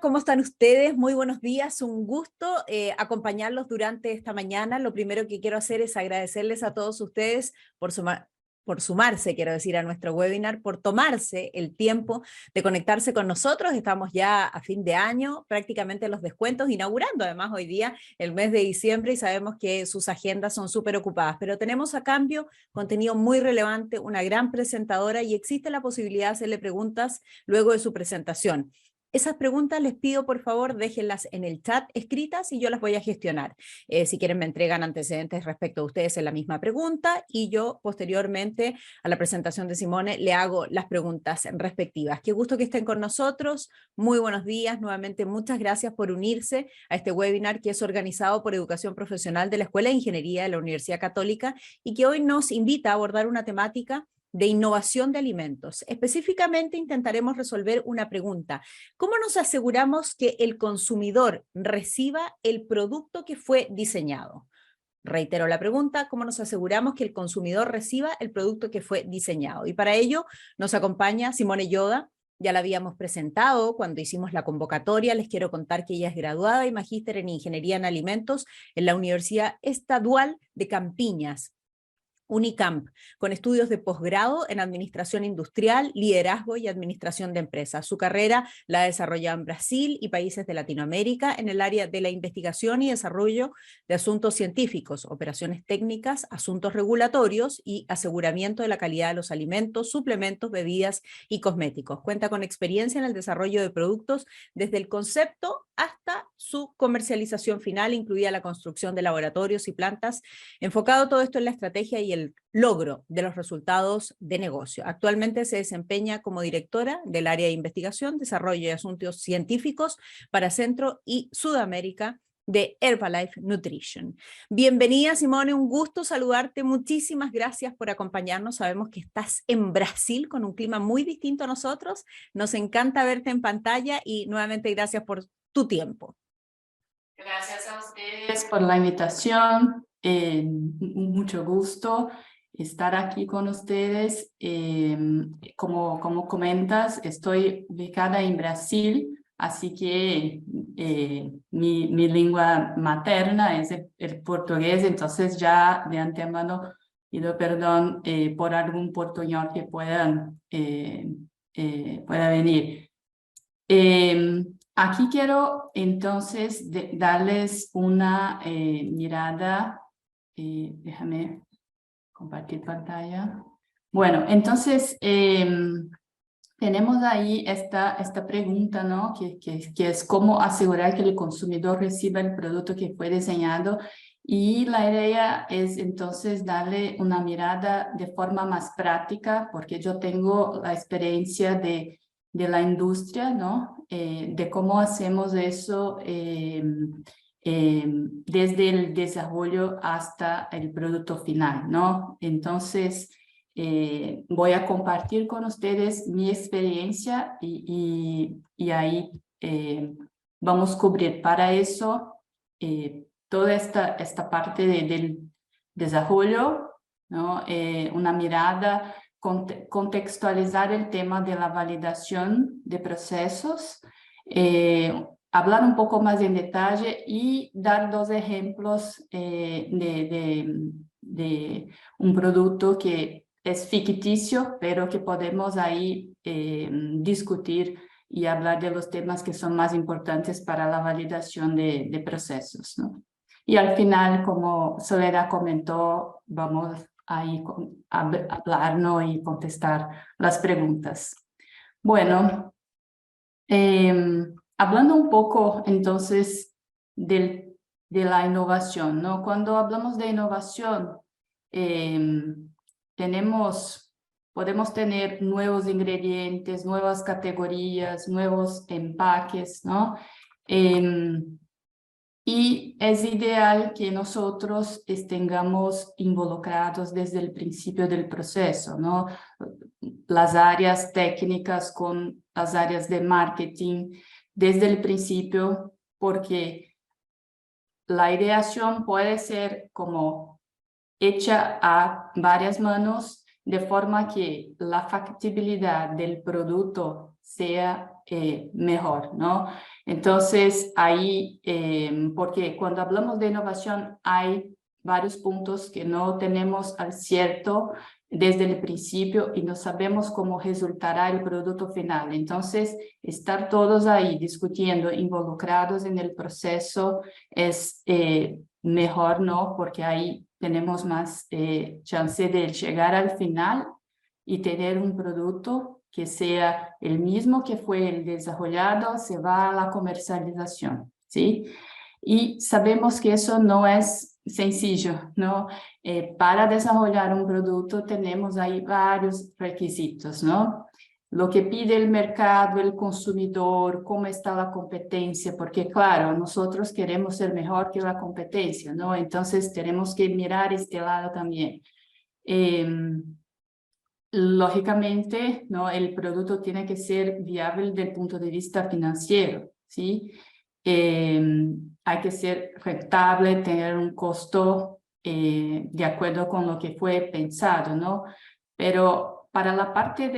¿cómo están ustedes? Muy buenos días, un gusto acompañarlos durante esta mañana. Lo primero que quiero hacer es agradecerles a todos ustedes por sumarse, quiero decir, a nuestro webinar, por tomarse el tiempo de conectarse con nosotros. Estamos ya a fin de año, prácticamente los descuentos, inaugurando además hoy día el mes de diciembre y sabemos que sus agendas son súper ocupadas, pero tenemos a cambio contenido muy relevante, una gran presentadora y existe la posibilidad de hacerle preguntas luego de su presentación. Esas preguntas les pido por favor déjenlas en el chat escritas y yo las voy a gestionar. Si quieren me entregan antecedentes respecto a ustedes en la misma pregunta y yo posteriormente a la presentación de Simone le hago las preguntas respectivas. Qué gusto que estén con nosotros, muy buenos días, nuevamente muchas gracias por unirse a este webinar que es organizado por Educación Profesional de la Escuela de Ingeniería de la Universidad Católica y que hoy nos invita a abordar una temática de innovación de alimentos. Específicamente intentaremos resolver una pregunta. ¿Cómo nos aseguramos que el consumidor reciba el producto que fue diseñado? Reitero la pregunta, ¿cómo nos aseguramos que el consumidor reciba el producto que fue diseñado? Y para ello nos acompaña Simone Yoda. Ya la habíamos presentado cuando hicimos la convocatoria. Les quiero contar que ella es graduada y magíster en Ingeniería en Alimentos en la Universidad Estadual de Campiñas, Unicamp, con estudios de posgrado en Administración Industrial, Liderazgo y Administración de Empresas. Su carrera la ha desarrollado en Brasil y países de Latinoamérica en el área de la investigación y desarrollo de asuntos científicos, operaciones técnicas, asuntos regulatorios y aseguramiento de la calidad de los alimentos, suplementos, bebidas y cosméticos. Cuenta con experiencia en el desarrollo de productos desde el concepto hasta su comercialización final, incluida la construcción de laboratorios y plantas, enfocado todo esto en la estrategia y el logro de los resultados de negocio. Actualmente se desempeña como directora del área de investigación, desarrollo y asuntos científicos para Centro y Sudamérica de Herbalife Nutrition. Bienvenida, Simone, un gusto saludarte, muchísimas gracias por acompañarnos. Sabemos que estás en Brasil con un clima muy distinto a nosotros, nos encanta verte en pantalla y nuevamente gracias por tu tiempo. Gracias a ustedes por la invitación, mucho gusto estar aquí con ustedes. Como comentas, estoy ubicada en Brasil, así que mi lengua materna es el portugués, entonces ya de antemano pido perdón por algún portuñol que pueda venir. Aquí quiero entonces darles una mirada, déjame compartir pantalla. Bueno, entonces tenemos ahí esta pregunta, ¿no? Que es cómo asegurar que el consumidor reciba el producto que fue diseñado, y la idea es entonces darle una mirada de forma más práctica, porque yo tengo la experiencia de la industria, ¿no? De cómo hacemos eso desde el desarrollo hasta el producto final, ¿no? Entonces, voy a compartir con ustedes mi experiencia y ahí vamos a cubrir para eso toda esta parte del desarrollo, ¿no? Una mirada, contextualizar el tema de la validación de procesos, hablar un poco más en detalle y dar dos ejemplos de un producto que es ficticio, pero que podemos ahí discutir y hablar de los temas que son más importantes para la validación de procesos, ¿no? Y al final, como Soledad comentó, vamos ahí a hablar, ¿no? Y contestar las preguntas. Bueno, hablando un poco entonces de la innovación, ¿no? Cuando hablamos de innovación, podemos tener nuevos ingredientes, nuevas categorías, nuevos empaques, ¿no? Y es ideal que nosotros estemos involucrados desde el principio del proceso, ¿no? Las áreas técnicas con las áreas de marketing desde el principio, porque la ideación puede ser como hecha a varias manos, de forma que la factibilidad del producto sea mejor, ¿no? Entonces, ahí, porque cuando hablamos de innovación hay varios puntos que no tenemos al cierto desde el principio y no sabemos cómo resultará el producto final. Entonces, estar todos ahí discutiendo, involucrados en el proceso es mejor, ¿no? Porque ahí tenemos más chance de llegar al final y tener un producto que sea el mismo que fue el desarrollado, se va a la comercialización, ¿sí? Y sabemos que eso no es sencillo, ¿no? Para desarrollar un producto tenemos ahí varios requisitos, ¿no? Lo que pide el mercado, el consumidor, cómo está la competencia, porque claro, nosotros queremos ser mejor que la competencia, ¿no? Entonces tenemos que mirar este lado también. Lógicamente, ¿no? El producto tiene que ser viable desde el punto de vista financiero, ¿sí? Hay que ser rentable, tener un costo de acuerdo con lo que fue pensado, ¿no? Pero para la parte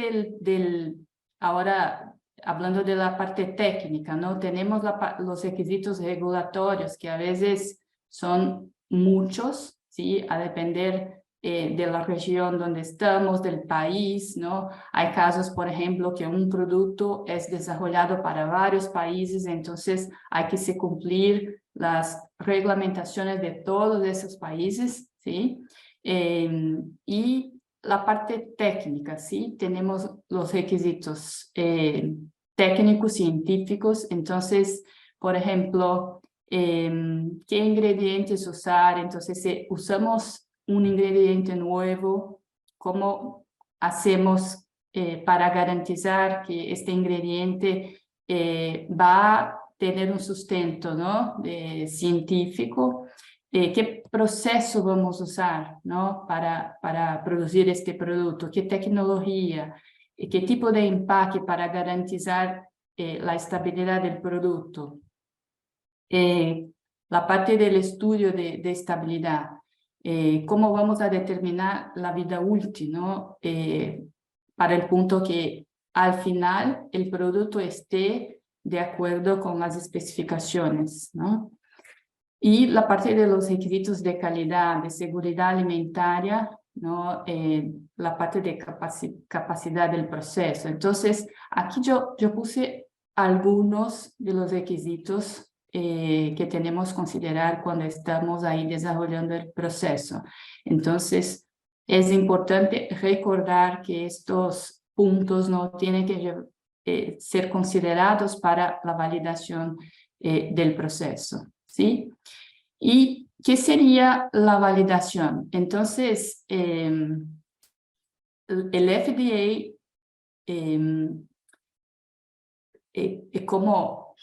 ahora hablando de la parte técnica, ¿no? Tenemos los requisitos regulatorios que a veces son muchos, ¿sí? A depender de la región donde estamos, del país, ¿no? Hay casos, por ejemplo, que un producto es desarrollado para varios países, entonces hay que se cumplir las reglamentaciones de todos esos países, ¿sí? Y la parte técnica, ¿sí? Tenemos los requisitos técnicos, científicos, entonces, por ejemplo, qué ingredientes usar, entonces si usamos un ingrediente nuevo, cómo hacemos para garantizar que este ingrediente va a tener un sustento, ¿no? Científico, qué proceso vamos a usar, ¿no? Para producir este producto, qué tecnología, qué tipo de empaque para garantizar la estabilidad del producto. La parte del estudio de estabilidad, cómo vamos a determinar la vida útil, ¿no? Para el punto que al final el producto esté de acuerdo con las especificaciones, ¿no? Y la parte de los requisitos de calidad, de seguridad alimentaria, ¿no? La parte de capacidad del proceso. Entonces, aquí yo puse algunos de los requisitos que tenemos que considerar cuando estamos ahí desarrollando el proceso. Entonces, es importante recordar que estos puntos no tienen que ser considerados para la validación del proceso, ¿sí? ¿Y qué sería la validación? Entonces, el FDA como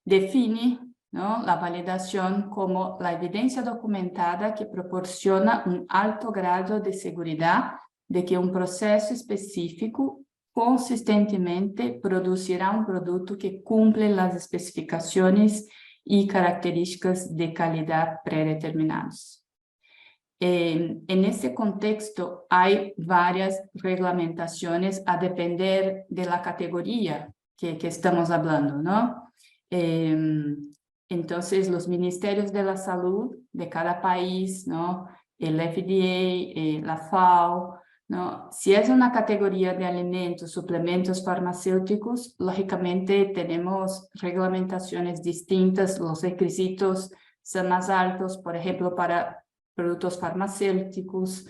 define, ¿no? La validación como la evidencia documentada que proporciona un alto grado de seguridad de que un proceso específico consistentemente producirá un producto que cumple las especificaciones y características de calidad predeterminadas. En este contexto hay varias reglamentaciones a depender de la categoría que estamos hablando, ¿no? Entonces, los ministerios de la salud de cada país, ¿no? El FDA, la FAO, ¿no? Si es una categoría de alimentos, suplementos farmacéuticos, lógicamente tenemos reglamentaciones distintas, los requisitos son más altos, por ejemplo, para productos farmacéuticos,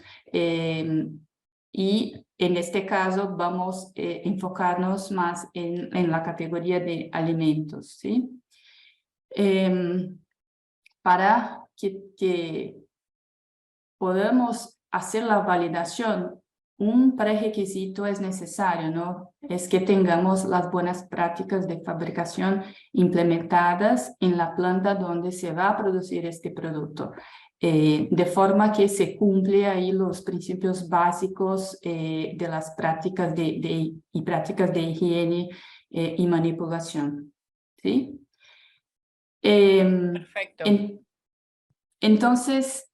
y en este caso vamos a enfocarnos más en la categoría de alimentos, ¿sí? Para que podamos hacer la validación, un prerequisito es necesario, ¿no? Es que tengamos las buenas prácticas de fabricación implementadas en la planta donde se va a producir este producto. De forma que se cumple ahí los principios básicos de las prácticas y prácticas de higiene y manipulación, ¿sí? Perfecto. Entonces,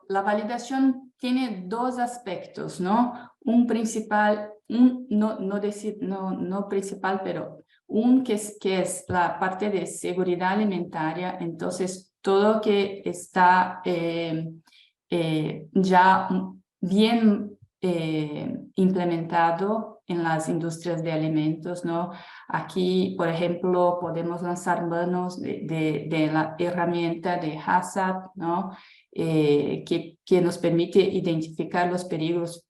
la validación tiene dos aspectos, ¿no? Un principal, no principal, pero que es la parte de seguridad alimentaria. Entonces, todo que está ya bien implementado en las industrias de alimentos, ¿no? Aquí, por ejemplo, podemos lanzar manos de la herramienta de HACCP, ¿no? Que nos permite identificar los peligros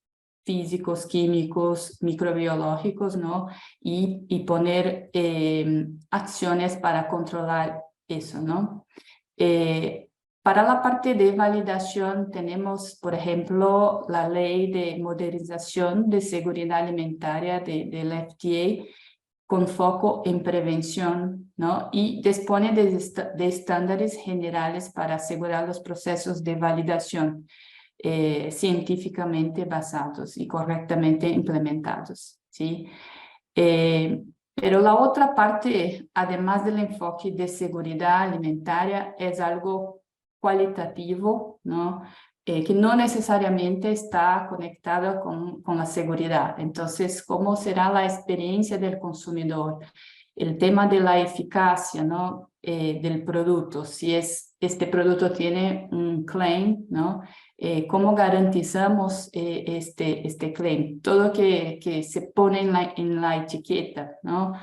físicos, químicos, microbiológicos, ¿no? Y poner acciones para controlar eso, ¿no? Para la parte de validación tenemos, por ejemplo, la Ley de Modernización de Seguridad Alimentaria del FDA, con foco en prevención, ¿no? Y dispone de estándares generales para asegurar los procesos de validación científicamente basados y correctamente implementados, ¿sí? Pero la otra parte, además del enfoque de seguridad alimentaria, es algo cualitativo, ¿no? Que no necesariamente está conectado con la seguridad. Entonces, ¿cómo será la experiencia del consumidor? El tema de la eficacia, ¿no? Del producto, si este producto tiene un claim, ¿no? ¿Cómo garantizamos este claim? Todo que se pone en la etiqueta, ¿no?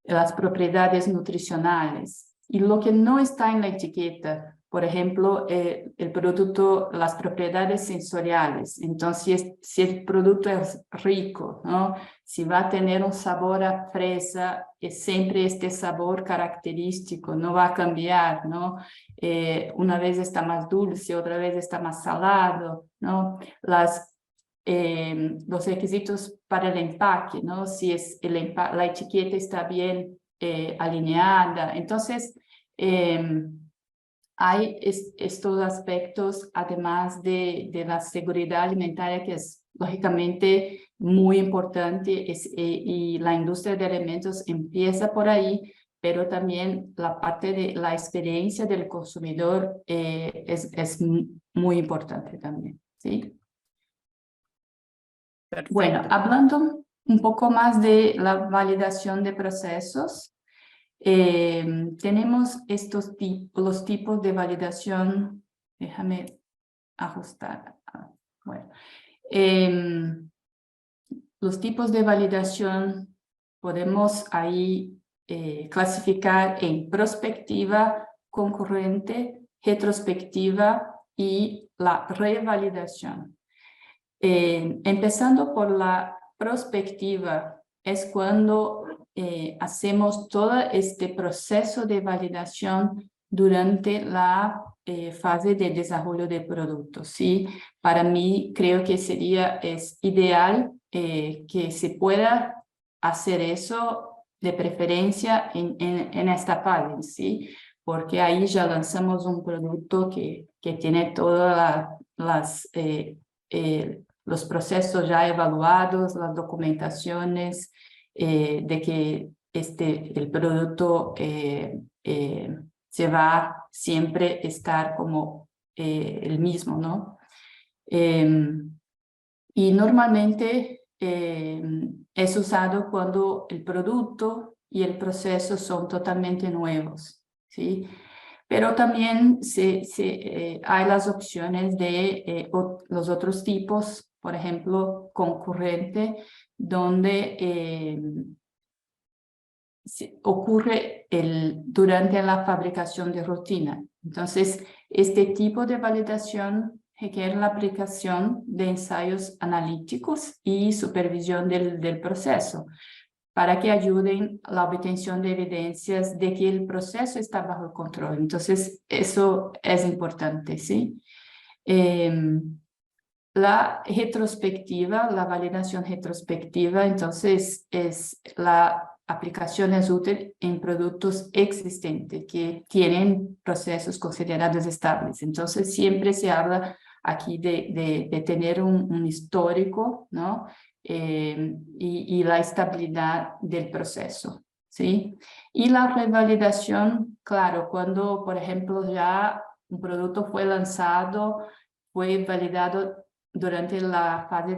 Las propiedades nutricionales. Y lo que no está en la etiqueta, por ejemplo, el producto, las propiedades sensoriales. Entonces, si el producto es rico, ¿no? Si va a tener un sabor a fresa, siempre este sabor característico, no va a cambiar, ¿no? Una vez está más dulce, otra vez está más salado, ¿no? Los requisitos para el empaque, ¿no? Si es la etiqueta está bien alineada. Entonces, hay estos aspectos, además de la seguridad alimentaria, que es lógicamente muy importante, y la industria de alimentos empieza por ahí, pero también la parte de la experiencia del consumidor es muy importante también, ¿sí? Perfecto. Bueno, hablando un poco más de la validación de procesos, tenemos los tipos de validación. Déjame ajustar. Bueno, los tipos de validación podemos ahí clasificar en prospectiva, concurrente, retrospectiva y la revalidación. Empezando por la prospectiva, es cuando hacemos todo este proceso de validación durante la fase de desarrollo de productos, ¿sí? Para mí creo que es ideal que se pueda hacer eso de preferencia en esta fase, ¿sí? Porque ahí ya lanzamos un producto que tiene todas los procesos ya evaluados, las documentaciones de que el producto se va siempre a estar como el mismo, ¿no? Y normalmente es usado cuando el producto y el proceso son totalmente nuevos, ¿sí? Pero también hay las opciones de los otros tipos, por ejemplo, concurrente, donde ocurre durante la fabricación de rutina. Entonces, este tipo de validación requiere la aplicación de ensayos analíticos y supervisión del proceso, para que ayuden a la obtención de evidencias de que el proceso está bajo control. Entonces, eso es importante, ¿sí? La retrospectiva, la validación retrospectiva, entonces, la aplicación es útil en productos existentes que tienen procesos considerados estables. Entonces, siempre se habla aquí de tener un histórico, ¿no? Y la estabilidad del proceso, ¿sí? Y la revalidación, claro, cuando, por ejemplo, ya un producto fue lanzado, fue validado durante la fase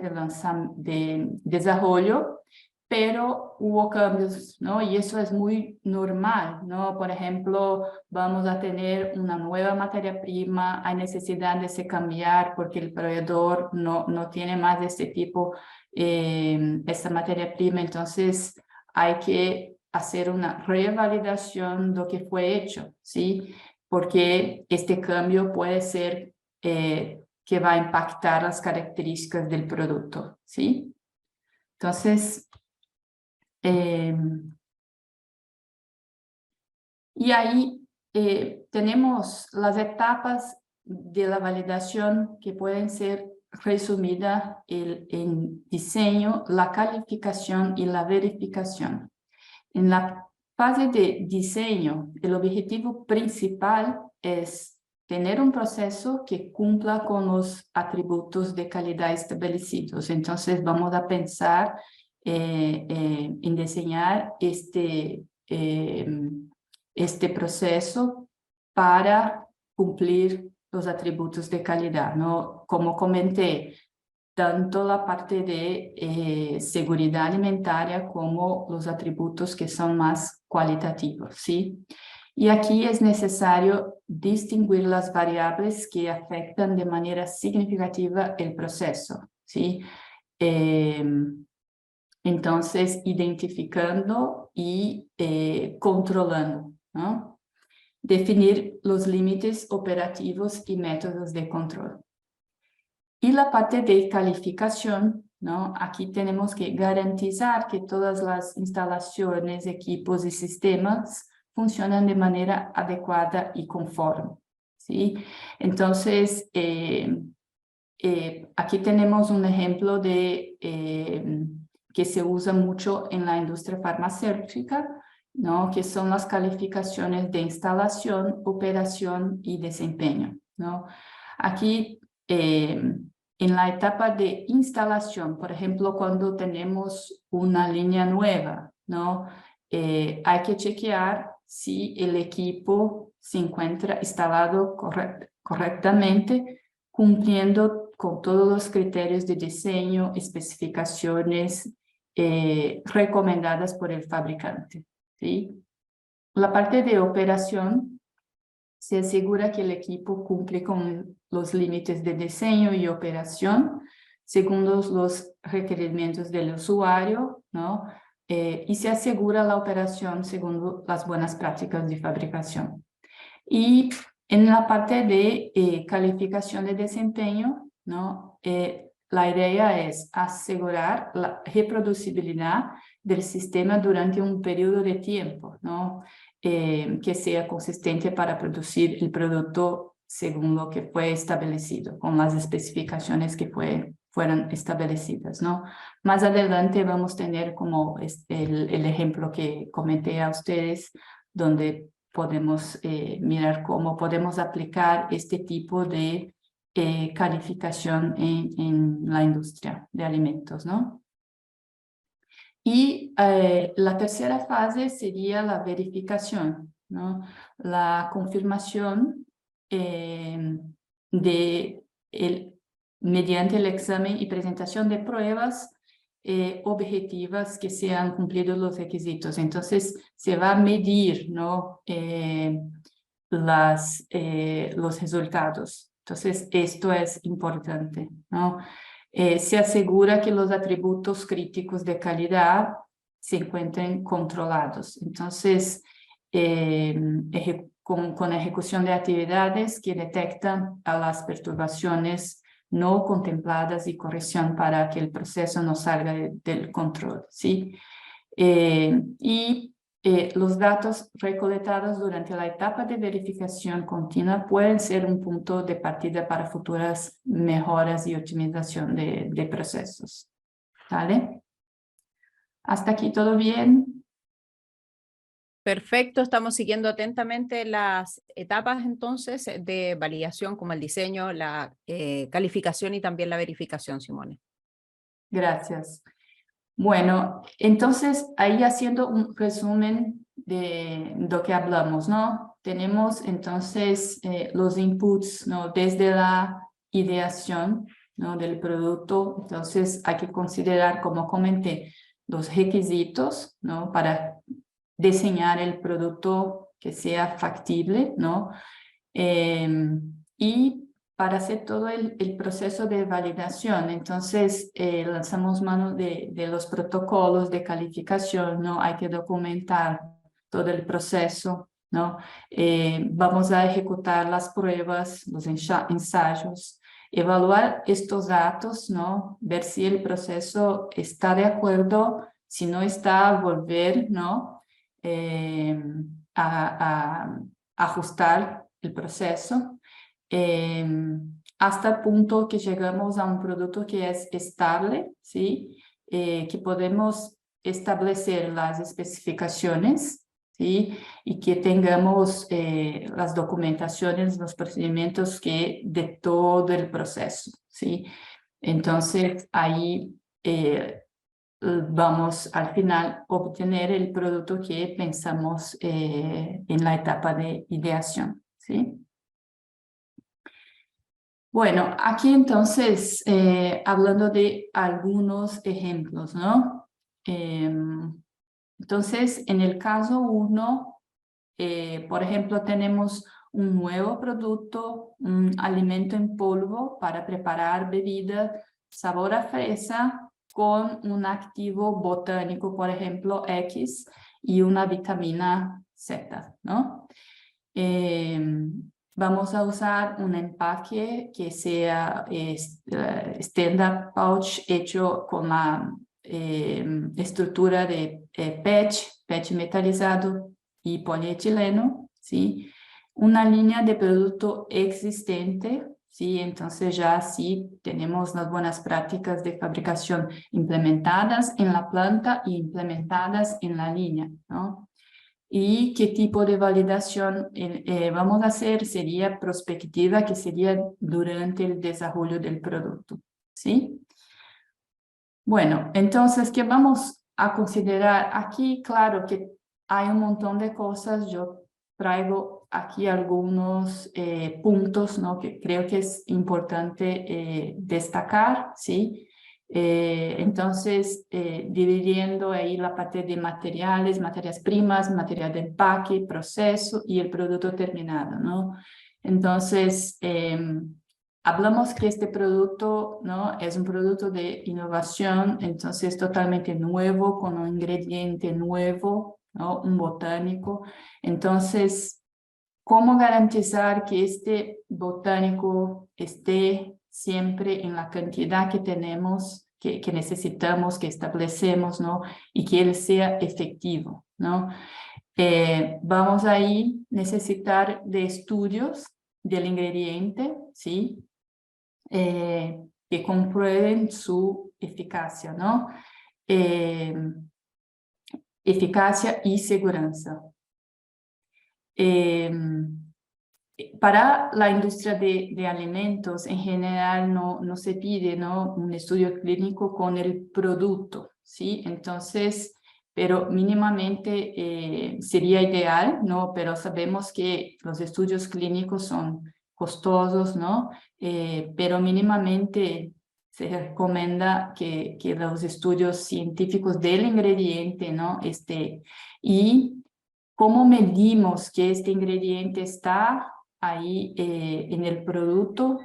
de desarrollo, pero hubo cambios, ¿no? Y eso es muy normal, ¿no? Por ejemplo, vamos a tener una nueva materia prima, hay necesidad de se cambiar porque el proveedor no tiene más de este tipo, esta materia prima, entonces hay que hacer una revalidación de lo que fue hecho, ¿sí? Porque este cambio puede ser que va a impactar las características del producto, ¿sí? Entonces, y ahí tenemos las etapas de la validación que pueden ser resumidas en diseño, la calificación y la verificación. En la fase de diseño, el objetivo principal es tener un proceso que cumpla con los atributos de calidad establecidos. Entonces, vamos a pensar en diseñar este proceso para cumplir los atributos de calidad, ¿no? Como comenté, tanto la parte de seguridad alimentaria como los atributos que son más cualitativos, ¿sí? Y aquí es necesario distinguir las variables que afectan de manera significativa el proceso, ¿sí? Entonces, identificando y controlando, ¿no? Definir los límites operativos y métodos de control. Y la parte de calificación, ¿no? Aquí tenemos que garantizar que todas las instalaciones, equipos y sistemas funcionan de manera adecuada y conforme, ¿sí? Entonces, aquí tenemos un ejemplo de que se usa mucho en la industria farmacéutica, ¿no? Que son las calificaciones de instalación, operación y desempeño, ¿no? Aquí, en la etapa de instalación, por ejemplo, cuando tenemos una línea nueva, ¿no? Hay que chequear si el equipo se encuentra instalado correctamente, cumpliendo con todos los criterios de diseño, especificaciones recomendadas por el fabricante, ¿sí? La parte de operación se asegura que el equipo cumple con los límites de diseño y operación según los requerimientos del usuario, ¿no? Y se asegura la operación según las buenas prácticas de fabricación. Y en la parte de calificación de desempeño, ¿no? La idea es asegurar la reproducibilidad del sistema durante un periodo de tiempo, ¿no? Que sea consistente para producir el producto según lo que fue establecido, con las especificaciones que fueron establecidas, ¿no? Más adelante vamos a tener como el ejemplo que comenté a ustedes, donde podemos mirar cómo podemos aplicar este tipo de calificación en la industria de alimentos, ¿no? Y la tercera fase sería la verificación, ¿no? La confirmación mediante el examen y presentación de pruebas objetivas que sean cumplidos los requisitos. Entonces, se va a medir, ¿no? Los resultados. Entonces, esto es importante, ¿no? Se asegura que los atributos críticos de calidad se encuentren controlados. Entonces, con ejecución de actividades que detectan a las perturbaciones no contempladas y corrección para que el proceso no salga del control, ¿sí? Los datos recolectados durante la etapa de verificación continua pueden ser un punto de partida para futuras mejoras y optimización de procesos. ¿Vale? ¿Hasta aquí todo bien? Perfecto, estamos siguiendo atentamente las etapas entonces de validación como el diseño, la calificación y también la verificación, Simone. Gracias. Bueno, entonces ahí haciendo un resumen de lo que hablamos, ¿no? Tenemos entonces los inputs, ¿no? Desde la ideación, ¿no? Del producto. Entonces hay que considerar, como comenté, los requisitos, ¿no? Para diseñar el producto que sea factible, ¿no? Y para hacer todo el proceso de validación, entonces lanzamos mano de los protocolos de calificación, ¿no? Hay que documentar todo el proceso, ¿no? Vamos a ejecutar las pruebas, los ensayos, evaluar estos datos, ¿no? Ver si el proceso está de acuerdo, si no está, volver, ¿no? A ajustar el proceso hasta el punto que llegamos a un producto que es estable, ¿sí? Que podemos establecer las especificaciones, ¿sí? Y que tengamos las documentaciones, los procedimientos de todo el proceso, ¿sí? Entonces, ahí vamos al final obtener el producto que pensamos en la etapa de ideación, ¿sí? Bueno, aquí entonces, hablando de algunos ejemplos, ¿no? Entonces, en el caso 1, por ejemplo, tenemos un nuevo producto, un alimento en polvo para preparar bebida sabor a fresa con un activo botánico, por ejemplo, X, y una vitamina Z, ¿no? Vamos a usar un empaque que sea stand-up pouch hecho con la estructura de PET metalizado y polietileno, ¿sí? Una línea de producto existente, ¿sí? Entonces ya sí tenemos las buenas prácticas de fabricación implementadas en la planta y implementadas en la línea, ¿no? ¿Y qué tipo de validación vamos a hacer? Sería prospectiva, que sería durante el desarrollo del producto, ¿sí? Bueno, entonces, ¿qué vamos a considerar? Aquí, claro que hay un montón de cosas. Yo traigo aquí algunos puntos, ¿no? Que creo que es importante destacar, ¿sí? Entonces, dividiendo ahí la parte de materiales, materias primas, material de empaque, proceso y el producto terminado, ¿no? Entonces, hablamos que este producto, ¿no? Es un producto de innovación, entonces totalmente nuevo, con un ingrediente nuevo, ¿no? Un botánico. Entonces, ¿cómo garantizar que este botánico esté siempre en la cantidad que tenemos, que necesitamos, que establecemos, ¿no? Y que él sea efectivo, ¿no? Vamos a ahí necesitar de estudios del ingrediente, ¿sí? Que comprueben su eficacia, ¿no? Eficacia y seguridad. Para la industria de alimentos, en general, no se pide, ¿no? Un estudio clínico con el producto, ¿sí? Entonces, pero mínimamente sería ideal, ¿no? Pero sabemos que los estudios clínicos son costosos, ¿no? Pero mínimamente se recomienda que los estudios científicos del ingrediente, ¿no? Y cómo medimos que este ingrediente está ahí en el producto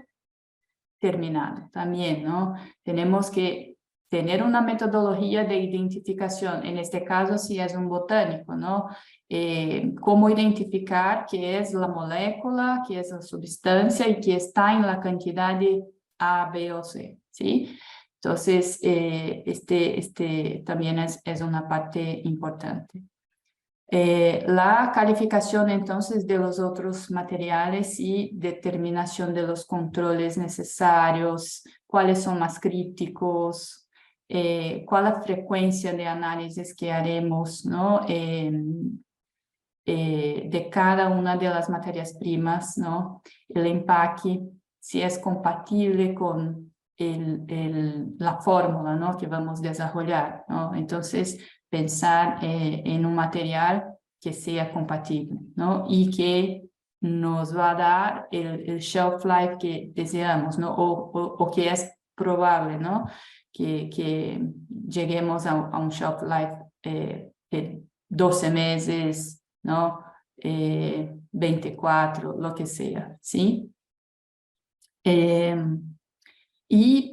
terminado también, ¿no? Tenemos que tener una metodología de identificación, en este caso si es un botánico, ¿no? Cómo identificar qué es la molécula, qué es la sustancia y qué está en la cantidad de A, B o C, ¿sí? Entonces, también es una parte importante. La calificación entonces de los otros materiales y determinación de los controles necesarios, cuáles son más críticos, cuál la frecuencia de análisis que haremos, ¿no? De cada una de las materias primas, ¿no? El empaque, si es compatible con la fórmula, ¿no? Que vamos a desarrollar, ¿no? Entonces, pensar en un material que sea compatible, ¿no? Y que nos va a dar el shelf life que deseamos, ¿no? O que es probable, ¿no? Que lleguemos a un shelf life de 12 meses, ¿no? 24, lo que sea, ¿sí? Y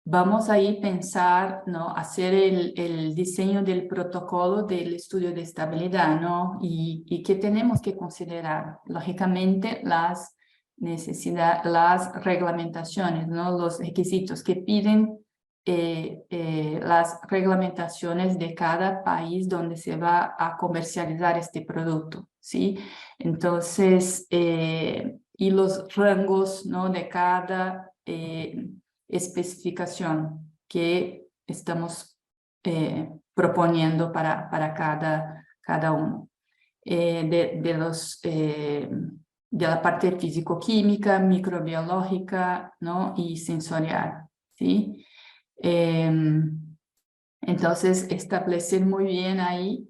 vamos a ir pensar, ¿no? Hacer el diseño del protocolo del estudio de estabilidad, ¿no? Y qué tenemos que considerar. Lógicamente, las necesidades, las reglamentaciones, ¿no? Los requisitos que piden las reglamentaciones de cada país donde se va a comercializar este producto, ¿sí? Entonces, y los rangos, ¿no? De cada especificación que estamos proponiendo para cada uno. De la parte físico-química, microbiológica, ¿no? Y sensorial, ¿sí? Entonces, establecer muy bien ahí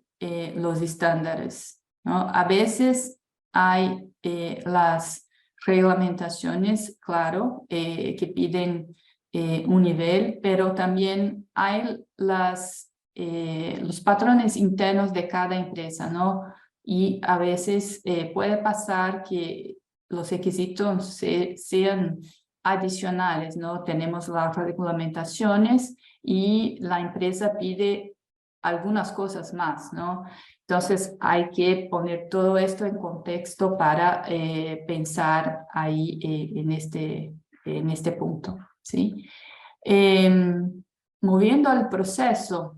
los estándares, ¿no? A veces hay las reglamentaciones, claro, que piden un nivel, pero también hay los patrones internos de cada empresa, ¿no? Y a veces puede pasar que los requisitos sean adicionales, ¿no? Tenemos las reglamentaciones y la empresa pide algunas cosas más, ¿no? Entonces hay que poner todo esto en contexto para pensar ahí en este punto, ¿sí? Moviendo al proceso,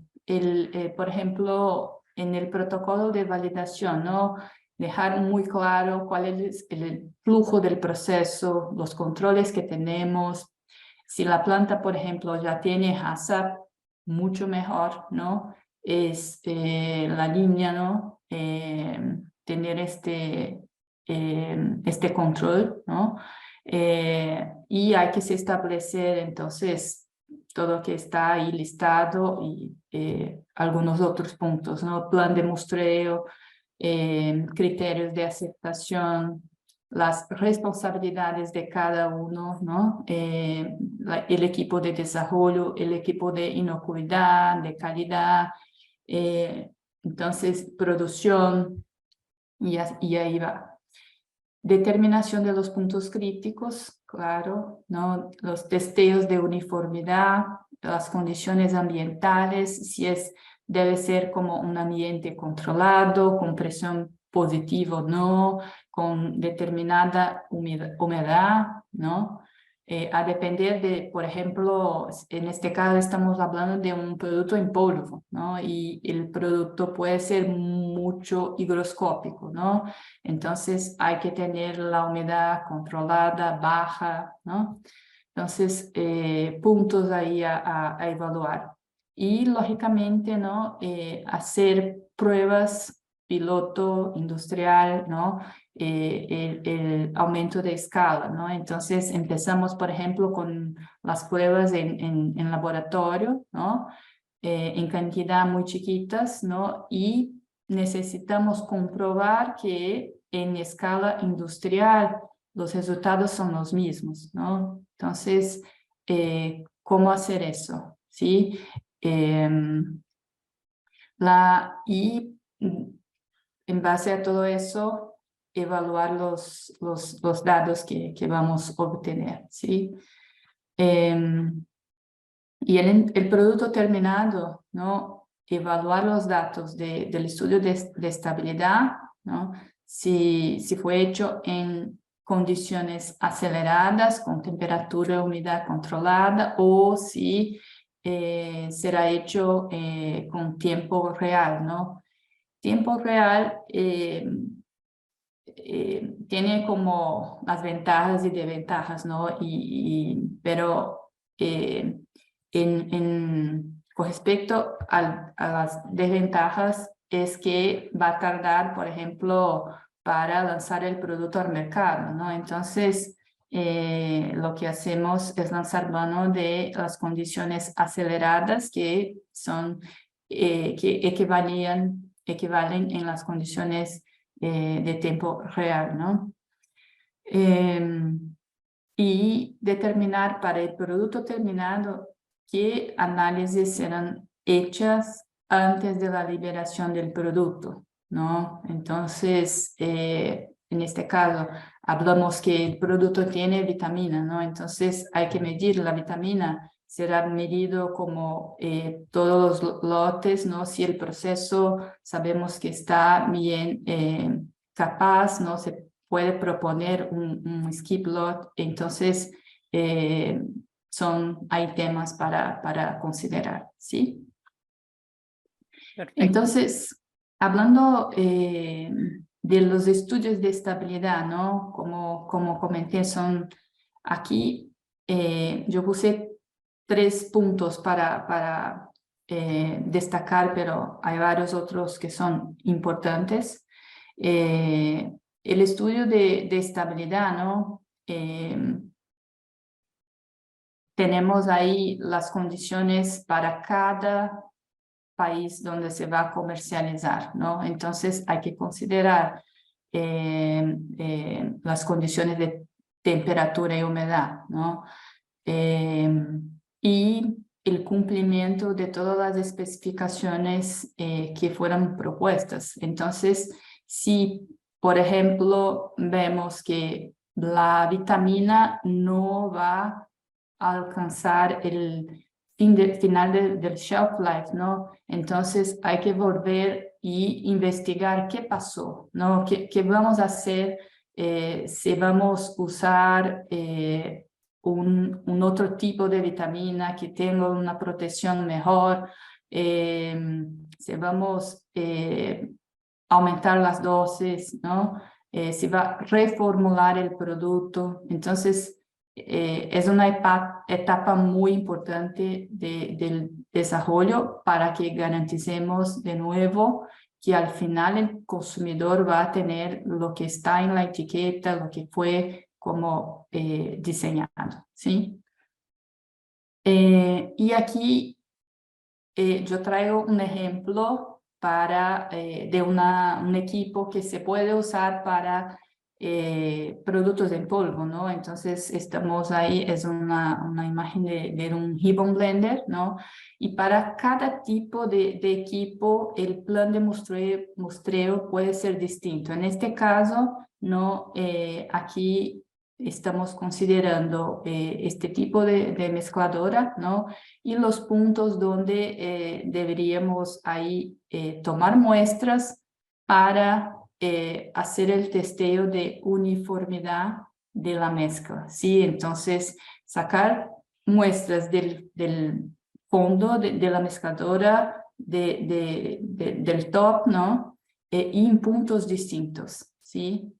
por ejemplo, en el protocolo de validación, ¿no? Dejar muy claro cuál es el flujo del proceso, los controles que tenemos. Si la planta, por ejemplo, ya tiene HACCP, mucho mejor, ¿no? Es la línea, ¿no? Tener este control, ¿no? Y hay que se establecer, entonces, todo lo que está ahí listado y algunos otros puntos, ¿no? Plan de muestreo, criterios de aceptación, las responsabilidades de cada uno, ¿no? El equipo de desarrollo, el equipo de inocuidad, de calidad, entonces producción, y ahí va. Determinación de los puntos críticos, claro, ¿no? Los testeos de uniformidad, las condiciones ambientales, si debe ser como un ambiente controlado, con presión positiva o no, con determinada humedad, ¿no? A depender de, por ejemplo, en este caso estamos hablando de un producto en polvo, ¿no? Y el producto puede ser mucho higroscópico, ¿no? Entonces hay que tener la humedad controlada, baja, ¿no? Entonces, puntos ahí a evaluar. Y lógicamente, ¿no? Hacer pruebas piloto industrial, ¿no? El aumento de escala, ¿no? Entonces empezamos, por ejemplo, con las pruebas en laboratorio, ¿no? En cantidad muy chiquitas, ¿no? Y necesitamos comprobar que en escala industrial los resultados son los mismos, ¿no? Entonces, ¿cómo hacer eso? ¿Sí? Y en base a todo eso, evaluar los datos que vamos a obtener, ¿sí? Y el producto terminado, ¿no? Evaluar los datos del estudio de estabilidad, ¿no? Si fue hecho en condiciones aceleradas, con temperatura y humedad controlada, o si será hecho con tiempo real, ¿no? Tiempo real tiene como las ventajas y desventajas, ¿no? Pero con respecto a las desventajas es que va a tardar, por ejemplo, para lanzar el producto al mercado, ¿no? Entonces, lo que hacemos es lanzar mano de las condiciones aceleradas que son, que equivalen en las condiciones de tiempo real, ¿no? y determinar para el producto terminado qué análisis serán hechas antes de la liberación del producto, ¿no? Entonces, en este caso, hablamos que el producto tiene vitamina, ¿no? Entonces, hay que medir la vitamina, será medido como todos los lotes, ¿no? Si el proceso sabemos que está bien capaz, ¿no? Se puede proponer un skip lot, entonces hay temas para considerar, ¿sí? Perfecto. Entonces, hablando de los estudios de estabilidad, ¿no? Como comenté, son aquí, yo puse 3 puntos para destacar, pero hay varios otros que son importantes. El estudio de estabilidad, ¿no? Tenemos ahí las condiciones para cada país donde se va a comercializar, ¿no? Entonces hay que considerar las condiciones de temperatura y humedad, ¿no? Y el cumplimiento de todas las especificaciones que fueron propuestas. Entonces, si, por ejemplo, vemos que la vitamina no va a alcanzar el final del shelf life, ¿no? Entonces hay que volver y investigar qué pasó, ¿no? ¿Qué vamos a hacer si vamos a usar un otro tipo de vitamina que tenga una protección mejor, si vamos a aumentar las dosis, ¿no? Si va a reformular el producto. Entonces, es una etapa muy importante del desarrollo para que garanticemos de nuevo que al final el consumidor va a tener lo que está en la etiqueta, lo que fue como diseñado, ¿sí? Y aquí yo traigo un ejemplo de un equipo que se puede usar para productos en polvo, ¿no? Entonces estamos ahí, es una imagen de un Ribbon Blender, ¿no? Y para cada tipo de equipo, el plan de muestreo puede ser distinto. En este caso, ¿no? Aquí estamos considerando este tipo de mezcladora, ¿no? Y los puntos donde deberíamos ahí tomar muestras para hacer el testeo de uniformidad de la mezcla, ¿sí? Entonces, sacar muestras del fondo de la mezcladora, del top, ¿no? Y en puntos distintos, ¿sí?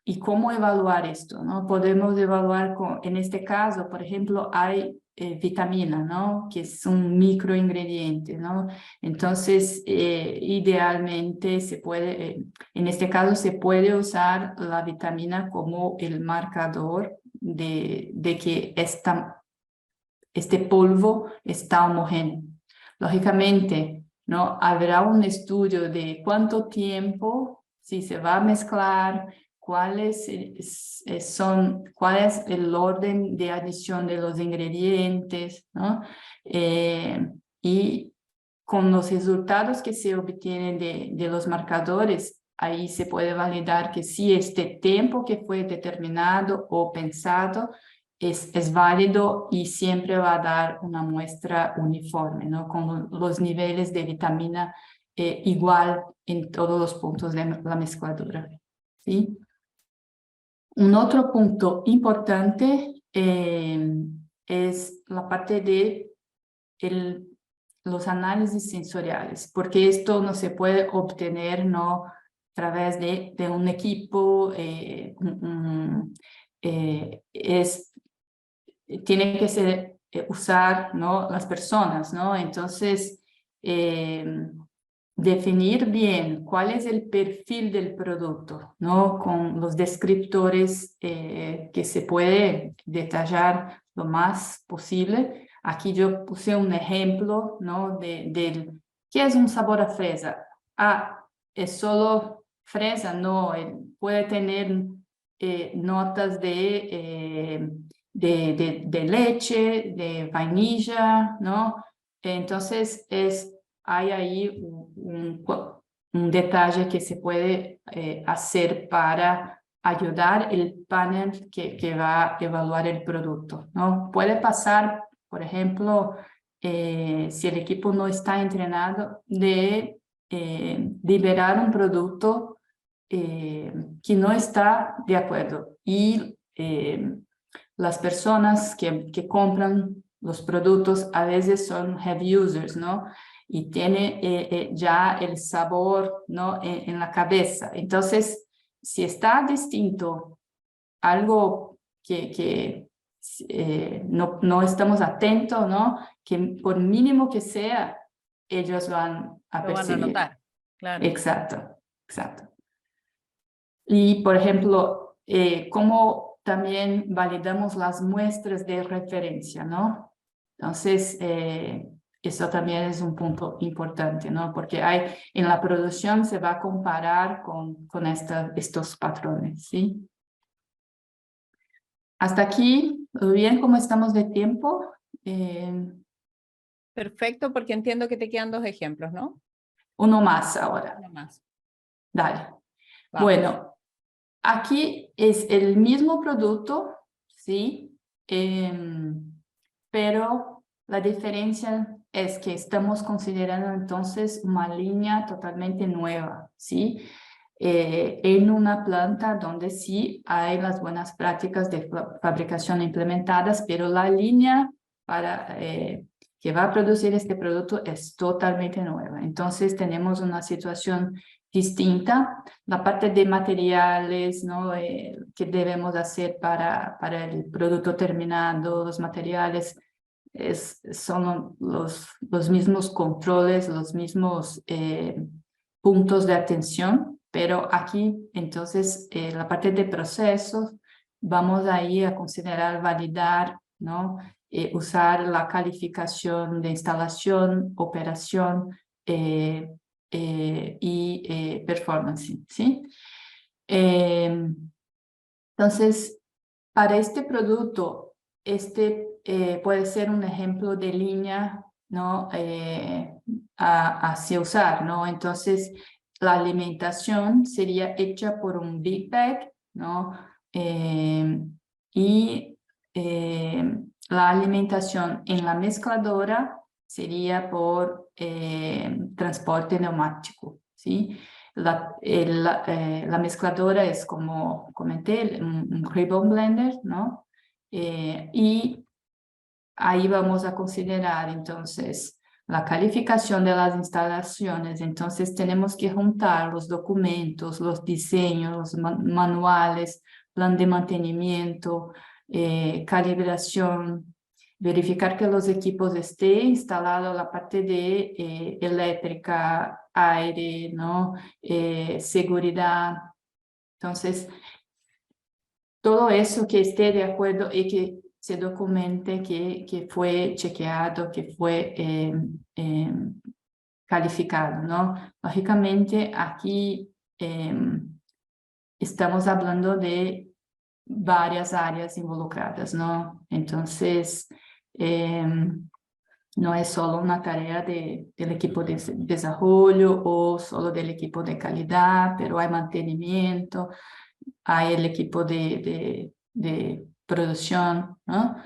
¿Y cómo evaluar esto, no? Podemos evaluar en este caso, por ejemplo, hay vitamina, ¿no? Que es un microingrediente, ¿no? Entonces, idealmente se puede, en este caso se puede usar la vitamina como el marcador de que este polvo está homogéneo. Lógicamente, ¿no? Habrá un estudio de cuánto tiempo, si se va a mezclar, cuál es el orden de adición de los ingredientes, ¿no? Y con los resultados que se obtienen de los marcadores, ahí se puede validar que si este tiempo que fue determinado o pensado es válido y siempre va a dar una muestra uniforme, ¿no? Con los niveles de vitamina igual en todos los puntos de la mezcladura, ¿sí? Un otro punto importante es la parte de los análisis sensoriales, porque esto no se puede obtener, ¿no? A través de un equipo, tiene que ser usar, ¿no? Las personas, ¿no? Entonces, definir bien cuál es el perfil del producto, ¿no? Con los descriptores que se puede detallar lo más posible. Aquí yo puse un ejemplo, ¿no? Del ¿qué es un sabor a fresa? Ah, es solo fresa, no, puede tener notas de leche, de vainilla, ¿no? Entonces, hay ahí un detalle que se puede hacer para ayudar el panel que va a evaluar el producto, ¿no? Puede pasar, por ejemplo, si el equipo no está entrenado, de liberar un producto que no está de acuerdo. Y las personas que compran los productos a veces son heavy users, ¿no? Y tiene ya el sabor, ¿no? En la cabeza. Entonces, si está distinto, algo que no estamos atentos, ¿no? Que por mínimo que sea, ellos van a Lo van a percibir. notar, claro. Exacto, exacto. Y, por ejemplo, cómo también validamos las muestras de referencia, ¿no? Entonces, eso también es un punto importante, ¿no? Porque en la producción se va a comparar con estos patrones, ¿sí? Hasta aquí, bien, ¿cómo estamos de tiempo? Perfecto, porque entiendo que te quedan 2 ejemplos, ¿no? Uno más ahora. Uno más. Dale. Vamos. Bueno, aquí es el mismo producto, ¿sí? Pero la diferencia es que estamos considerando entonces una línea totalmente nueva, ¿sí? En una planta donde sí hay las buenas prácticas de fabricación implementadas, pero la línea que va a producir este producto es totalmente nueva. Entonces tenemos una situación distinta. La parte de materiales, ¿no? Que debemos hacer para el producto terminado, los materiales, son los mismos controles, los mismos puntos de atención, pero aquí entonces la parte de procesos vamos ahí a considerar validar, ¿no? Usar la calificación de instalación, operación y performance, ¿sí? Entonces, para este producto, puede ser un ejemplo de línea, ¿no? Hacia usar, ¿no? Entonces, la alimentación sería hecha por un Big Bag, ¿no? Y la alimentación en la mezcladora sería por transporte neumático, ¿sí? La mezcladora es, como comenté, un ribbon blender, ¿no? Y ahí vamos a considerar entonces la calificación de las instalaciones. Entonces tenemos que juntar los documentos, los diseños, los manuales, plan de mantenimiento, calibración, verificar que los equipos estén instalados la parte de eléctrica, aire, ¿no? Seguridad. Entonces, todo eso que esté de acuerdo y que se documente que fue chequeado, que fue calificado, ¿no? Lógicamente, aquí estamos hablando de varias áreas involucradas, ¿no? Entonces, no es solo una tarea del equipo de desarrollo o solo del equipo de calidad, pero hay mantenimiento, hay el equipo de producción, ¿no?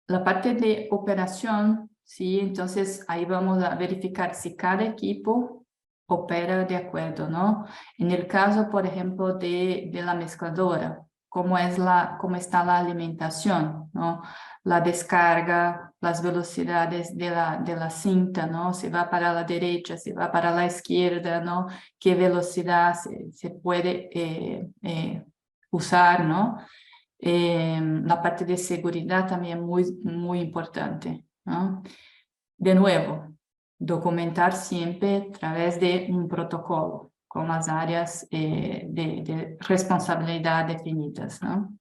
La parte de operación, sí, entonces ahí vamos a verificar si cada equipo opera de acuerdo, ¿no? En el caso, por ejemplo, de la mezcladora, cómo está la alimentación, ¿no? La descarga, las velocidades de la cinta, ¿no? Si va para la derecha, si va para la izquierda, ¿no? ¿Qué velocidad se puede usar, ¿no? La parte de seguridad también muy, muy importante, ¿no? De nuevo, documentar siempre a través de un protocolo con las áreas de responsabilidad definidas, ¿no?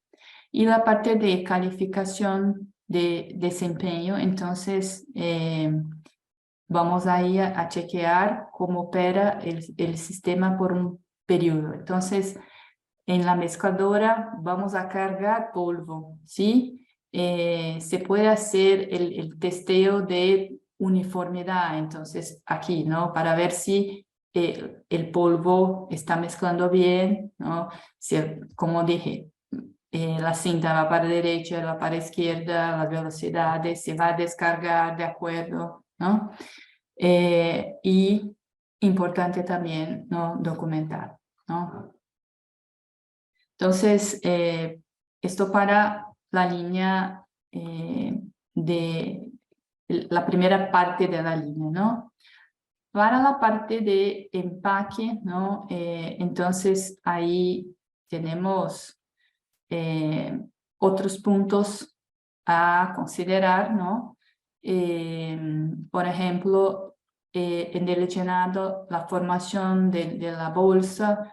Y la parte de calificación de desempeño, entonces vamos ahí a chequear cómo opera el sistema por un periodo. Entonces, en la mezcladora vamos a cargar polvo, ¿sí? Se puede hacer el testeo de uniformidad, entonces aquí, ¿no? Para ver si el polvo está mezclando bien, ¿no? Si, como dije, la cinta va para derecha, va para izquierda, las velocidades, se va a descargar de acuerdo, ¿no? Y importante también, ¿no? Documentar, ¿no? Entonces, esto para la línea de la primera parte de la línea, ¿no? Para la parte de empaque, ¿no? Entonces, ahí tenemos otros puntos a considerar, ¿no? Por ejemplo, en el llenado, la formación de la bolsa,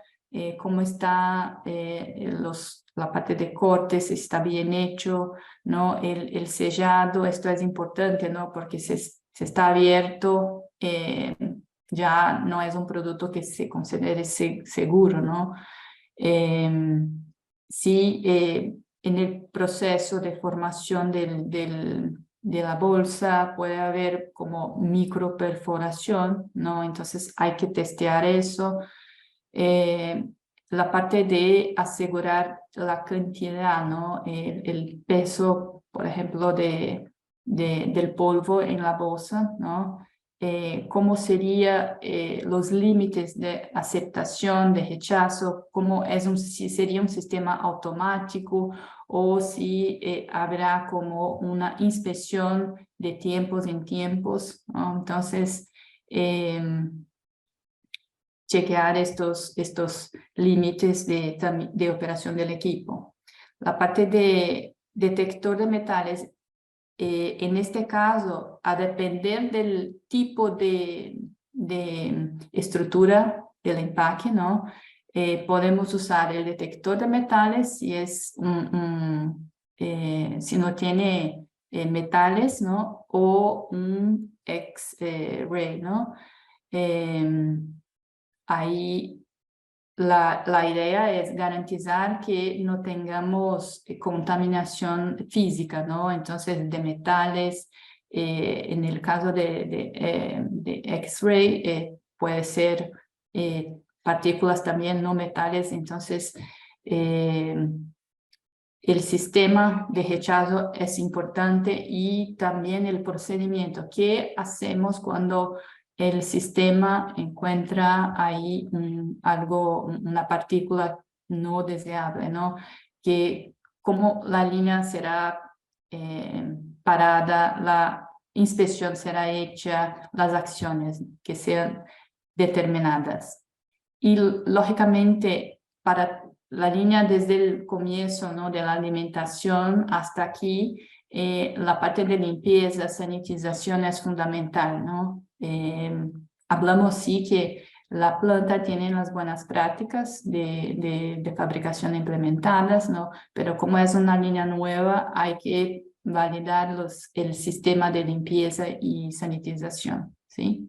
cómo está la parte de corte, si está bien hecho, ¿no? El sellado, esto es importante, ¿no? Porque si está abierto, ya no es un producto que se considere seguro, ¿no? Sí, en el proceso de formación de la bolsa puede haber como microperforación, ¿no? Entonces hay que testear eso. La parte de asegurar la cantidad, ¿no? El peso, por ejemplo, del polvo en la bolsa, ¿no? Cómo serían los límites de aceptación, de rechazo, cómo si sería un sistema automático o si habrá como una inspección de tiempos en tiempos, ¿no? Entonces, chequear estos límites de operación del equipo. La parte de detector de metales, en este caso, a depender del tipo de estructura del empaque, ¿no? Podemos usar el detector de metales si es si no tiene metales, ¿no? O un X-ray, ¿no? Ahí la idea es garantizar que no tengamos contaminación física, ¿no? Entonces, de metales, en el caso de X-ray, puede ser partículas también no metales, entonces el sistema de rechazo es importante y también el procedimiento. ¿Qué hacemos cuando el sistema encuentra ahí una partícula no deseable, ¿no? Cómo la línea será parada, la inspección será hecha, las acciones que sean determinadas. Y lógicamente, para la línea desde el comienzo, ¿no? De la alimentación hasta aquí, la parte de limpieza, sanitización es fundamental, ¿no? Hablamos sí que la planta tiene las buenas prácticas de fabricación implementadas, ¿no? Pero como es una línea nueva, hay que validar el sistema de limpieza y sanitización, ¿sí?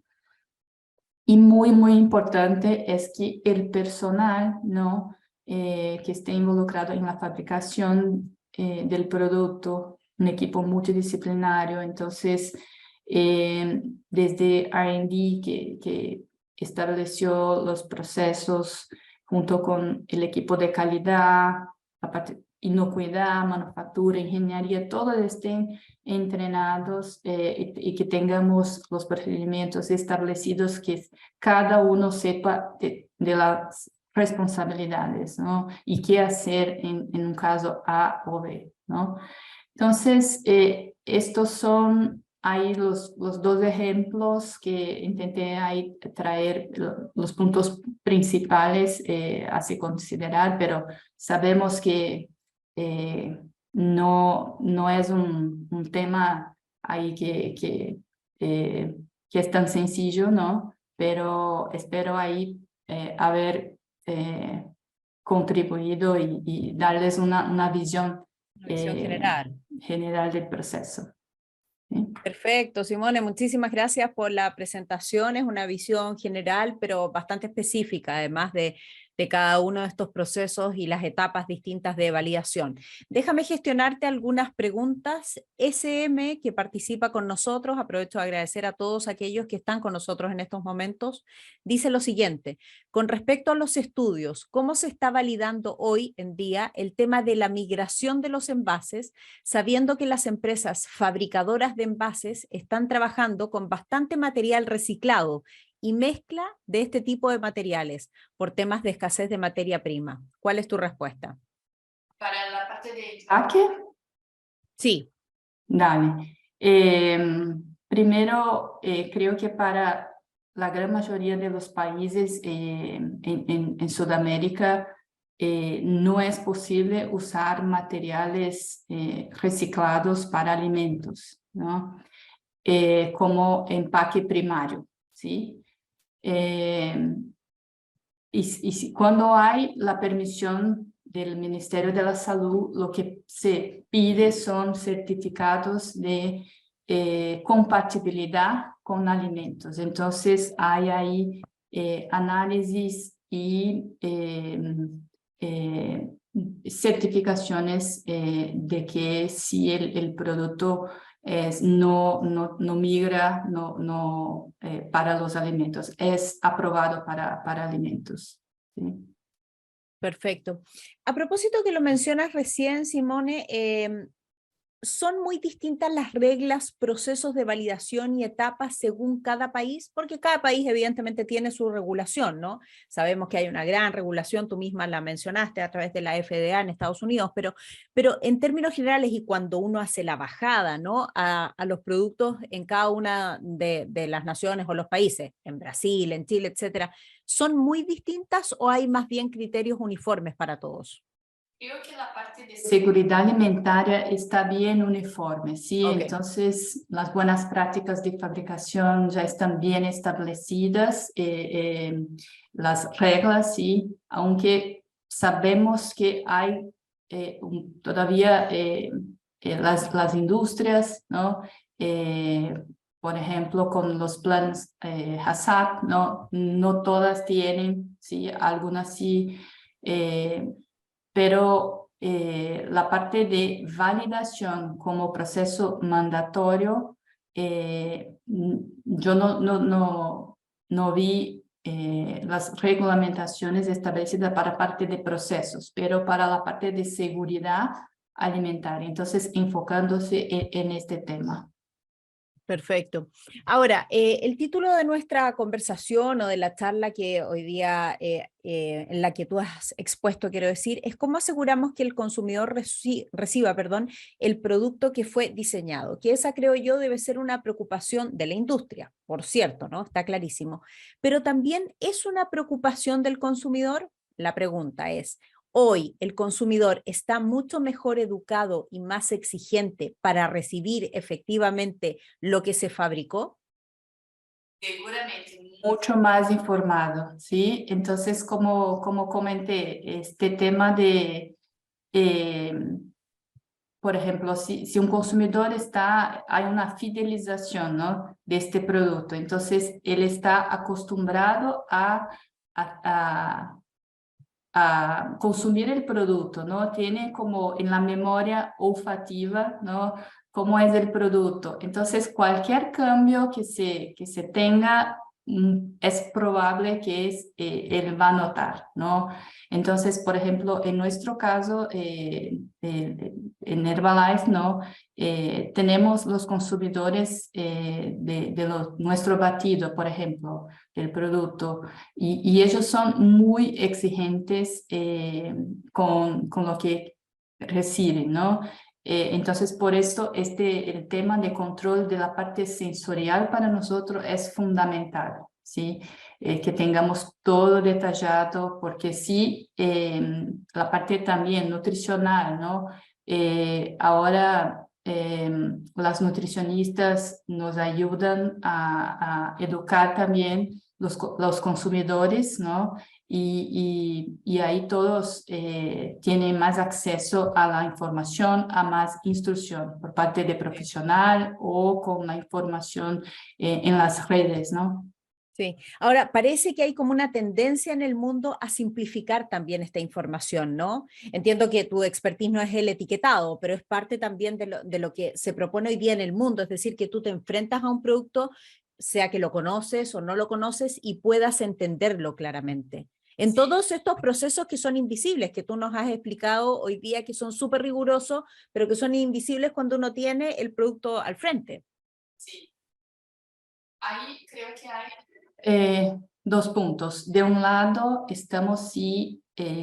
Y muy, muy importante es que el personal, ¿no? Que esté involucrado en la fabricación del producto, un equipo multidisciplinario, entonces desde R&D que estableció los procesos junto con el equipo de calidad, la parte inocuidad, manufactura, ingeniería, todos estén entrenados y que tengamos los procedimientos establecidos, que cada uno sepa de las responsabilidades, ¿no? Y qué hacer en un caso A o B, ¿no? Entonces, estos son ahí los dos ejemplos que intenté ahí traer los puntos principales a considerar, pero sabemos que no es un tema ahí que es tan sencillo, ¿no? Pero espero ahí haber contribuido y darles una visión Visión general. general del proceso. ¿Sí? Perfecto, Simone, muchísimas gracias por la presentación. Es una visión general, pero bastante específica, además de cada uno de estos procesos y las etapas distintas de validación. Déjame gestionarte algunas preguntas. SM, que participa con nosotros, aprovecho de agradecer a todos aquellos que están con nosotros en estos momentos, dice lo siguiente: con respecto a los estudios, ¿cómo se está validando hoy en día el tema de la migración de los envases, sabiendo que las empresas fabricadoras de envases están trabajando con bastante material reciclado y mezcla de este tipo de materiales por temas de escasez de materia prima? ¿Cuál es tu respuesta? Para la parte de empaque, Sí. dale. Primero, creo que para la gran mayoría de los países en Sudamérica no es posible usar materiales reciclados para alimentos, ¿no? Como empaque primario, ¿sí? Cuando hay la permisión del Ministerio de la Salud, lo que se pide son certificados de compatibilidad con alimentos. Entonces, hay ahí análisis y certificaciones de que si el producto no migra para los alimentos, es aprobado para alimentos. ¿Sí? Perfecto. A propósito que lo mencionas recién, Simone, ¿son muy distintas las reglas, procesos de validación y etapas según cada país? Porque cada país evidentemente tiene su regulación, ¿no? Sabemos que hay una gran regulación, tú misma la mencionaste a través de la FDA en Estados Unidos, pero en términos generales y cuando uno hace la bajada, ¿no? a los productos en cada una de las naciones o los países, en Brasil, en Chile, etcétera, ¿son muy distintas o hay más bien criterios uniformes para todos? Creo que la parte de seguridad alimentaria está bien uniforme, ¿sí? Ok. Entonces, las buenas prácticas de fabricación ya están bien establecidas, las reglas, ¿sí? Aunque sabemos que hay todavía las industrias, ¿no? Por ejemplo, con los planes HACCP, ¿no? No todas tienen, ¿sí? Algunas sí. Pero la parte de validación como proceso mandatorio, yo no vi las regulamentaciones establecidas para parte de procesos, pero para la parte de seguridad alimentaria. Entonces, enfocándose en este tema. Perfecto. Ahora, el título de nuestra conversación o de la charla que hoy día, en la que tú has expuesto, quiero decir, es cómo aseguramos que el consumidor reciba, perdón, el producto que fue diseñado, que esa creo yo debe ser una preocupación de la industria, por cierto, ¿no? Está clarísimo. Pero también es una preocupación del consumidor. La pregunta es, ¿hoy el consumidor está mucho mejor educado y más exigente para recibir efectivamente lo que se fabricó? Seguramente mucho más informado, ¿sí? Entonces, como comenté, este tema de, eh, por ejemplo, si un consumidor hay una fidelización, ¿no? De este producto, entonces él está acostumbrado a, a consumir el producto, ¿no? Tiene como en la memoria olfativa, ¿no? Cómo es el producto. Entonces, cualquier cambio que se tenga, es probable que él va a notar, ¿no? Entonces, por ejemplo, en nuestro caso, en Herbalife, ¿no? Tenemos los consumidores nuestro batido, por ejemplo, del producto, y ellos son muy exigentes con lo que reciben, ¿no? Entonces, por esto, el tema de control de la parte sensorial para nosotros es fundamental, ¿sí? Que tengamos todo detallado, porque sí, la parte también nutricional, ¿no? Ahora, las nutricionistas nos ayudan a educar también los consumidores, ¿no? Y ahí todos tienen más acceso a la información, a más instrucción por parte de profesional o con la información en las redes, ¿no? Sí, ahora parece que hay como una tendencia en el mundo a simplificar también esta información, ¿no? Entiendo que tu expertise no es el etiquetado, pero es parte también de lo que se propone hoy día en el mundo, es decir, que tú te enfrentas a un producto, sea que lo conoces o no lo conoces, y puedas entenderlo claramente. En Sí, todos estos procesos que son invisibles, que tú nos has explicado hoy día que son súper rigurosos, pero que son invisibles cuando uno tiene el producto al frente. sí. Ahí creo que hay dos puntos. De un lado, estamos sí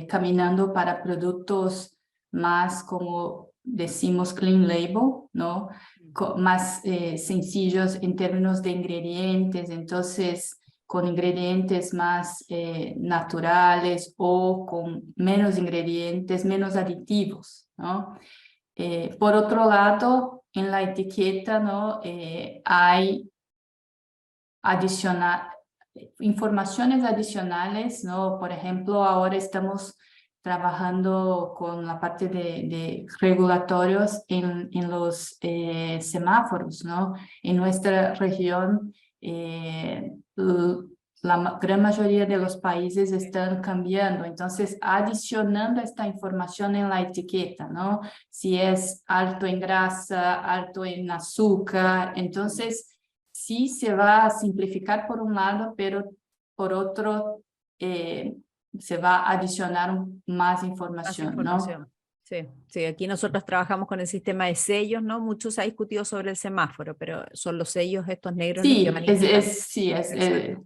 caminando para productos más, como decimos, clean label, ¿no? Más sencillos en términos de ingredientes, entonces con ingredientes más naturales o con menos ingredientes, menos aditivos, ¿no? Por otro lado, en la etiqueta, ¿no? Hay adicional, informaciones adicionales, ¿no? Por ejemplo, ahora estamos trabajando con la parte de regulatorios en los semáforos, ¿no? En nuestra región, la gran mayoría de los países están cambiando, entonces adicionando esta información en la etiqueta, ¿no? Si es alto en grasa, alto en azúcar, entonces sí se va a simplificar por un lado, pero por otro se va a adicionar más Más información, ¿no? información. Sí, sí, aquí nosotros trabajamos con el sistema de sellos, ¿no? Mucho se ha discutido sobre el semáforo, pero son los sellos estos negros los que Sí, van indicando. sí, es Exacto.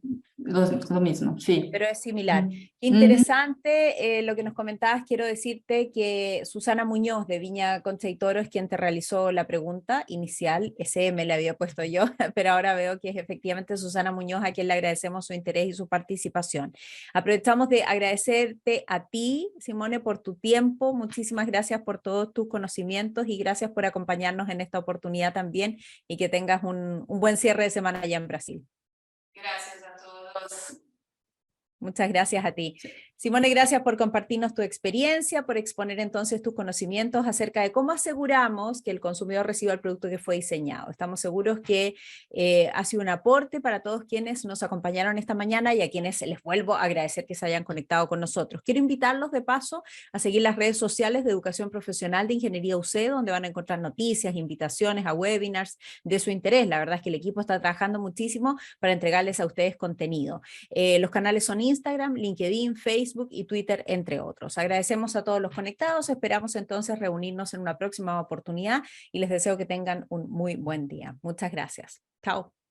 lo mismo, sí. Pero es similar. Ujú. Interesante lo que nos comentabas. Quiero decirte que Susana Muñoz de Viña Concha y Toro es quien te realizó la pregunta inicial. SM le había puesto yo, pero ahora veo que es efectivamente Susana Muñoz a quien le agradecemos su interés y su participación. Aprovechamos de agradecerte a ti, Simone, por tu tiempo. Muchísimas gracias por todos tus conocimientos y gracias por acompañarnos en esta oportunidad también, y que tengas un buen cierre de semana allá en Brasil. Gracias a todos. Muchas gracias a ti. Simone, gracias por compartirnos tu experiencia, por exponer entonces tus conocimientos acerca de cómo aseguramos que el consumidor reciba el producto que fue diseñado. Estamos seguros que ha sido un aporte para todos quienes nos acompañaron esta mañana y a quienes les vuelvo a agradecer que se hayan conectado con nosotros. Quiero invitarlos de paso a seguir las redes sociales de Educación Profesional de Ingeniería UC, donde van a encontrar noticias, invitaciones a webinars de su interés. La verdad es que el equipo está trabajando muchísimo para entregarles a ustedes contenido. Los canales son Instagram, LinkedIn, Facebook y Twitter, entre otros. Agradecemos a todos los conectados, esperamos entonces reunirnos en una próxima oportunidad y les deseo que tengan un muy buen día. Muchas gracias. Chao.